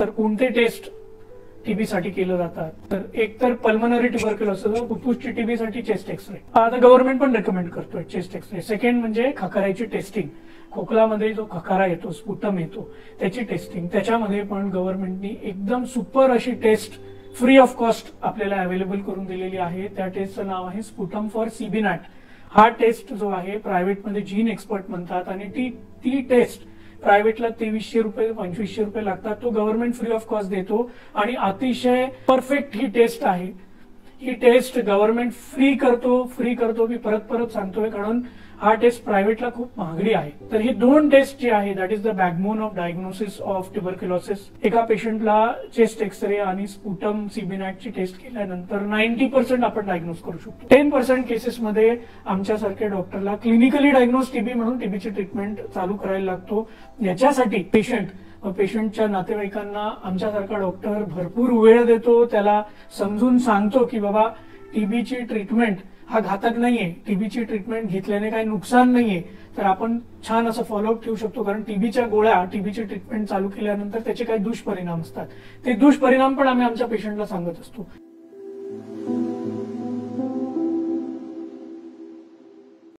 तर कोणते taste TB साठी केलं जातात, तर एक तर पल्मनरी ट्युबरक्युलोसिस फुफ्फुसची टीबी साठी चेस्ट एक्सरे आता गव्हर्नमेंट पण रेकमेंड करतोय चेस्ट एक्सरे. सेकंड म्हणजे खकाराची टेस्टिंग, खोकलामध्ये जो खकारा येतो, स्पुटम येतो, त्याची टेस्टिंग. त्याच्यामध्ये पण गव्हर्नमेंटनी एकदम सुपर अशी टेस्ट फ्री ऑफ कॉस्ट आपल्याला अवेलेबल करून दिलेली आहे. त्या टेस्टचं नाव आहे स्पुटम फॉर सीबीनॅट. हा टेस्ट जो आहे प्रायव्हेटमध्ये जीन एक्सपर्ट म्हणतात आणि ती टेस्ट प्रायव्हेटला 2300 रुपये 2500 रुपये लागतात. तो गव्हर्नमेंट फ्री ऑफ कॉस्ट देतो आणि अतिशय परफेक्ट ही टेस्ट आहे. ही टेस्ट गव्हर्नमेंट फ्री करतो मी परत सांगतोय, कारण हा टेस्ट प्रायव्हेटला खूप महागडी आहे. तर ही दोन टेस्ट जी आहे that is the backbone of diagnosis of tuberculosis. एका पेशंटला चेस्ट एक्सरे आणि स्पुटम सीबीनॅटची टेस्ट केल्यानंतर 90% आपण डायग्नोज करू शकतो. 10% केसेसमध्ये आमच्यासारख्या डॉक्टरला क्लिनिकली डायग्नोज टीबी म्हणून टीबीची ट्रीटमेंट चालू करायला लागतो. याच्यासाठी पेशंटच्या नातेवाईकांना आमच्यासारखा डॉक्टर भरपूर वेळ देतो, त्याला समजून सांगतो की बाबा टीबीची ट्रीटमेंट हा घातक नाहीये, टीबीची ट्रीटमेंट घेतल्याने काही नुकसान नाहीये, तर आपण छान असं फॉलोअप ठेवू शकतो. कारण टीबीच्या गोळ्या, टीबीची ट्रीटमेंट चालू केल्यानंतर त्याचे काही दुष्परिणाम असतात. ते दुष्परिणाम पण आम्ही आमच्या पेशंटला सांगत असतो.